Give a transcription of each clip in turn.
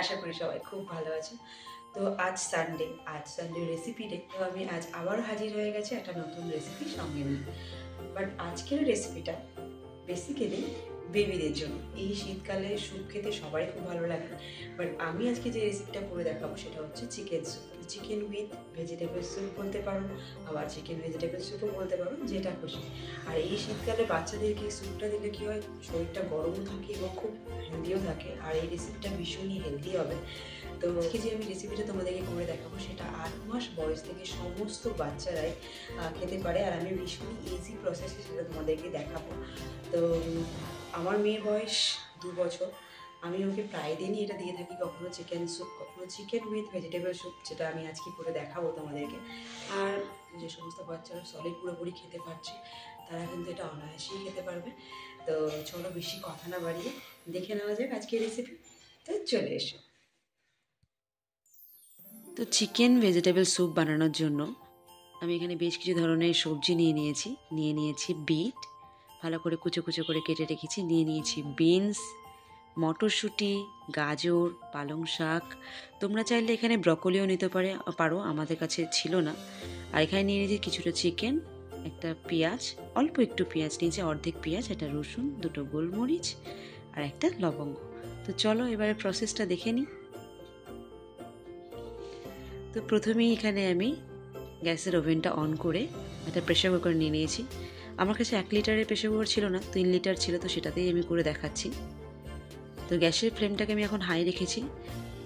আশা করি সবাই খুব ভালো আছে। তো আজ সানডে রেসিপি ডে। তো আমি আজ আবার হাজির হয়ে গেছি একটা নতুন রেসিপি সঙ্গে নিয়ে। বাট আজকের রেসিপিটা বেসিক্যালি বেবিদের জন্য। এই শীতকালে স্যুপ খেতে সবারই খুব ভালো লাগে। বাট আমি আজকে যে রেসিপিটা করে দেখাবো সেটা হচ্ছে chicken soup. Chicken with vegetable soup বলতে পারো, আবার চিকেন ভেজিটেবল স্যুপও বলতে পারো, যেটা খুশি। আর এই শীতকালে বাচ্চাদেরকে স্যুপটা দিলে কী হয়, শরীরটা গরমও থাকে এবং খুব হেলদিও থাকে। আর এই রেসিপিটা ভীষণই হেলদি হবে। তো আজকে যে আমি রেসিপিটা তোমাদেরকে করে দেখাবো সেটা 8 মাস বয়স থেকে সমস্ত বাচ্চারাই খেতে পারে। আর আমি ভীষণই ইজি প্রসেসে সেটা তোমাদেরকে দেখাবো। তো আমার মেয়ের বয়স 2 বছর। আমি ওকে প্রায় দিনই এটা দিয়ে থাকি, কখনো চিকেন স্যুপ, কখনো চিকেন উইথ ভেজিটেবল স্যুপ, যেটা আমি আজকে করে দেখাবো তোমাদেরকে। আর যে সমস্ত বাচ্চারা সলিড পুরোপুরি খেতে পারছে তারা কিন্তু এটা অনায়াসেই খেতে পারবে। তো চলো বেশি কথা না বাড়িয়ে দেখে নেওয়া যাক আজকের রেসিপি। তো চলে এসো। তো চিকেন ভেজিটেবল স্যুপ বানানোর জন্য আমি এখানে বেশ কিছু ধরনের সবজি নিয়ে নিয়েছি বিট, ভালো করে কুচো কুচো করে কেটে রেখেছি। নিয়ে নিয়েছি বিনস, মটরশুঁটি, গাজর, পালং শাক। তোমরা চাইলে এখানে ব্রকলিও নিতে পারো, আমাদের কাছে ছিল না। আর এখানে নিয়ে নিয়েছি কিছুটা চিকেন, একটা পেঁয়াজ, অল্প একটু পেঁয়াজ নিয়েছি, অর্ধেক পেঁয়াজ, একটা রসুন, দুটো গোলমরিচ আর একটা লবঙ্গ। তো চলো এবারে প্রসেসটা দেখে নিই। তো প্রথমেই এখানে আমি গ্যাসের ওভেনটা অন করে একটা প্রেশার কুকার নিয়ে নিয়েছি। আমার কাছে 1 লিটারের প্রেশার কুকার ছিল না, 3 লিটার ছিল, তো সেটাতেই আমি করে দেখাচ্ছি। তো গ্যাসের ফ্লেমটাকে আমি এখন হাই রেখেছি।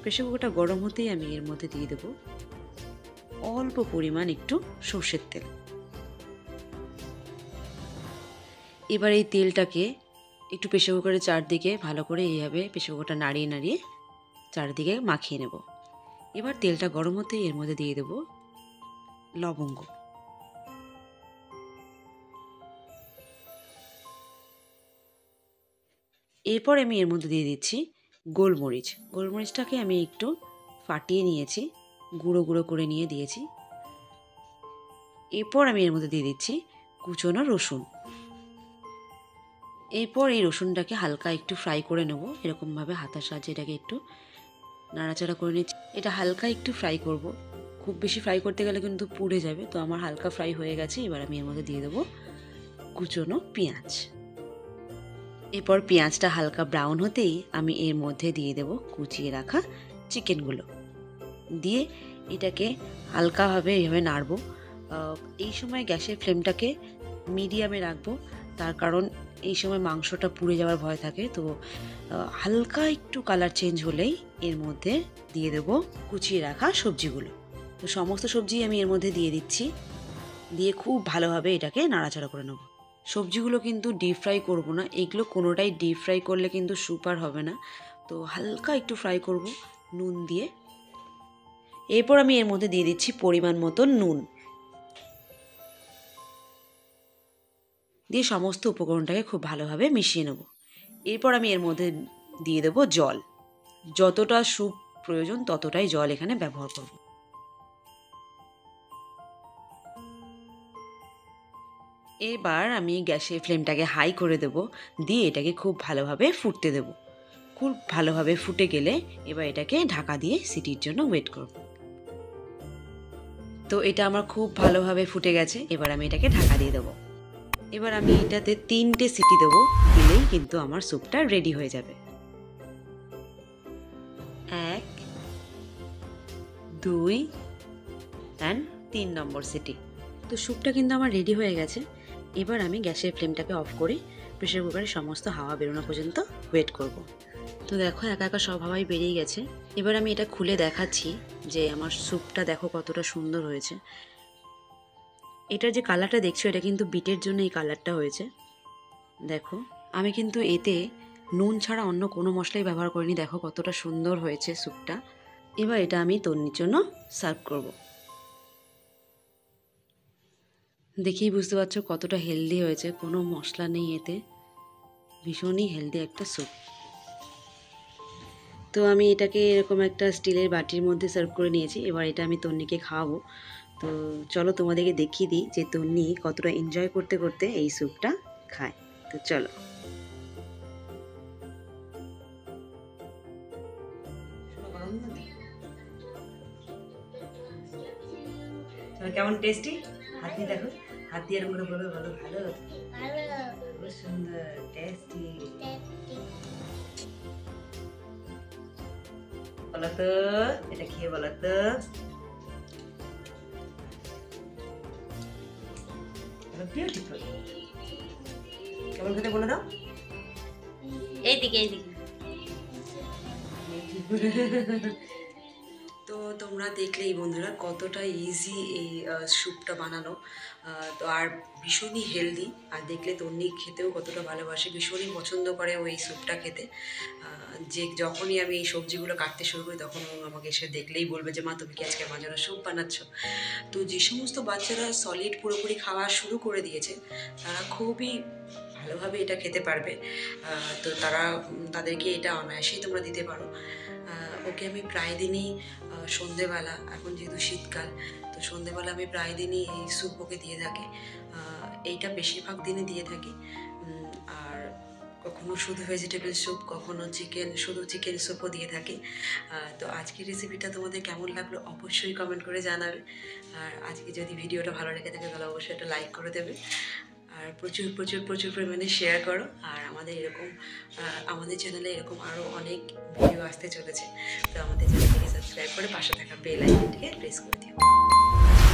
প্রেশার কুকারটা গরম হতেই আমি এর মধ্যে দিয়ে দেবো অল্প পরিমাণ একটু সর্ষের তেল। এবার এই তেলটাকে একটু প্রেশার কুকারের চারদিকে ভালো করে এইভাবে প্রেশার কুকারটা নাড়িয়ে নাড়িয়ে চারদিকে মাখিয়ে নেব। এবার তেলটা গরম হতেই এর মধ্যে দিয়ে দেবো লবঙ্গ, এরপর আমি এর মধ্যে দিয়ে দিচ্ছি গোলমরিচ। গোলমরিচটাকে আমি একটু ফাটিয়ে নিয়েছি, গুঁড়ো গুঁড়ো করে নিয়ে দিয়েছি। এরপর আমি এর মধ্যে দিয়ে দিচ্ছি কুচনো রসুন। এরপর এই রসুনটাকে হালকা একটু ফ্রাই করে নেব, এরকমভাবে হাতার সাহায্যে এটাকে একটু নাড়াচাড়া করে নিচ্ছি। এটা হালকা একটু ফ্রাই করব, খুব বেশি ফ্রাই করতে গেলে কিন্তু পুড়ে যাবে। তো আমার হালকা ফ্রাই হয়ে গেছে। এবার আমি এর মধ্যে দিয়ে দেবো কুচনো পেঁয়াজ। এরপর পেঁয়াজটা হালকা ব্রাউন হতেই আমি এর মধ্যে দিয়ে দেব কুচিয়ে রাখা চিকেনগুলো, দিয়ে এটাকে হালকাভাবে এইভাবে নাড়ব। এই সময় গ্যাসের ফ্লেমটাকে মিডিয়ামে রাখবো, তার কারণ এই সময় মাংসটা পুড়ে যাওয়ার ভয় থাকে। তো হালকা একটু কালার চেঞ্জ হলেই এর মধ্যে দিয়ে দেবো কুচিয়ে রাখা সবজিগুলো। তো সমস্ত সবজি আমি এর মধ্যে দিয়ে দিচ্ছি, দিয়ে খুব ভালোভাবে এটাকে নাড়াচাড়া করে নেব। সবজিগুলো কিন্তু ডিপ ফ্রাই করবো না, এগুলো কোনোটাই ডিপ ফ্রাই করলে কিন্তু স্যুপ আর হবে না। তো হালকা একটু ফ্রাই করব নুন দিয়ে। এরপর আমি এর মধ্যে দিয়ে দিচ্ছি পরিমাণ মতো নুন, দিয়ে সমস্ত উপকরণটাকে খুব ভালোভাবে মিশিয়ে নেব। এরপর আমি এর মধ্যে দিয়ে দেবো জল, যতটা স্যুপ প্রয়োজন ততটাই জল এখানে ব্যবহার করব। এবার আমি গ্যাসের ফ্লেমটাকে হাই করে দেব, দিয়ে এটাকে খুব ভালোভাবে ফুটতে দেব। খুব ভালোভাবে ফুটে গেলে এবার এটাকে ঢাকা দিয়ে সিটির জন্য ওয়েট করব। তো এটা আমার খুব ভালোভাবে ফুটে গেছে, এবার আমি এটাকে ঢাকা দিয়ে দেবো। এবার আমি এটাতে 3টে সিটি দেবো, দিলেই কিন্তু আমার স্যুপটা রেডি হয়ে যাবে। 1, 2 অ্যান্ড 3 নম্বর সিটি। তো স্যুপটা কিন্তু আমার রেডি হয়ে গেছে। এবার আমি গ্যাসের ফ্লেমটাকে অফ করে প্রেশার কুকারের সমস্ত হাওয়া বেরোনো পর্যন্ত ওয়েট করব। তো দেখো একা একা সব হাওয়াই বেরিয়ে গেছে। এবার আমি এটা খুলে দেখাচ্ছি যে আমার স্যুপটা দেখো কতটা সুন্দর হয়েছে। এটার যে কালারটা দেখছো এটা কিন্তু বিটের জন্য এই কালারটা হয়েছে। দেখো আমি কিন্তু এতে নুন ছাড়া অন্য কোনো মশলাই ব্যবহার করিনি, দেখো কতটা সুন্দর হয়েছে স্যুপটা। এবার এটা আমি তন্নির জন্য সার্ভ করব। দেখেই বুঝতে পারছো কতটা হেলদি হয়েছে, কোনো মশলা নেই এতে, ভীষণই হেলদি একটা স্যুপ। তো আমি এটাকে এরকম একটা স্টিলের বাটির মধ্যে সার্ভ করে নিয়েছি। এবার এটা আমি তন্নিকে খাওয়াবো। তো চলো তোমাদেরকে দেখিয়ে দিই যে তন্নি কতটা এনজয় করতে করতে এই স্যুপটা খায়। তো চলো। কেমন টেস্টি? হাত দিয়ে দেখো, হাত দিয়ে এরকম করে বলবে, ভালো ভালো খুব সুন্দর টেস্টি। বলো তো, এটা খেয়ে বলো তো। বিউটিফুল। কেমন খেতে বলে দাও। এইদিকে তো তোমরা দেখলেই বন্ধুরা কতটা ইজি এই স্যুপটা বানানো। তো আর ভীষণই হেলদি, আর দেখলে তন্নি খেতেও কতটা ভালোবাসে, ভীষণই পছন্দ করে ওই স্যুপটা খেতে। যে যখনই আমি এই সবজিগুলো কাটতে শুরু করি তখন ও আমাকে এসে দেখলেই বলবে যে মা তুমি কি আজকে আমার জন্য স্যুপ বানাচ্ছ। তো যে সমস্ত বাচ্চারা সলিড পুরোপুরি খাওয়া শুরু করে দিয়েছে তারা খুবই ভালোভাবে এটা খেতে পারবে। তো তাদেরকে এটা অনায়াসেই তোমরা দিতে পারো। ওকে আমি প্রায় দিনই সন্ধেবেলা, এখন যেহেতু শীতকাল, তো সন্ধেবেলা আমি প্রায় দিনই এই স্যুপ ওকে দিয়ে থাকি। এইটা বেশিরভাগ দিনই দিয়ে থাকি। আর কখনো শুধু ভেজিটেবল স্যুপ, কখনো শুধু চিকেন স্যুপও দিয়ে থাকি। তো আজকের রেসিপিটা তোমাদের কেমন লাগলো অবশ্যই কমেন্ট করে জানাবে। আর আজকে যদি ভিডিওটা ভালো লেগে থাকে তাহলে অবশ্যই একটা লাইক করে দেবে, আর প্রচুর প্রচুর প্রচুর পরিমাণে শেয়ার করো। আর আমাদের চ্যানেলে এরকম আরও অনেক ভিডিও আসতে চলেছে, তো আমাদের চ্যানেলটিকে সাবস্ক্রাইব করে পাশে থাকা বেল আইকনটিকে প্রেস করে দিও।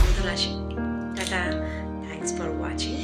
নতুন আসি, টাটা, থ্যাংকস ফর ওয়াচিং।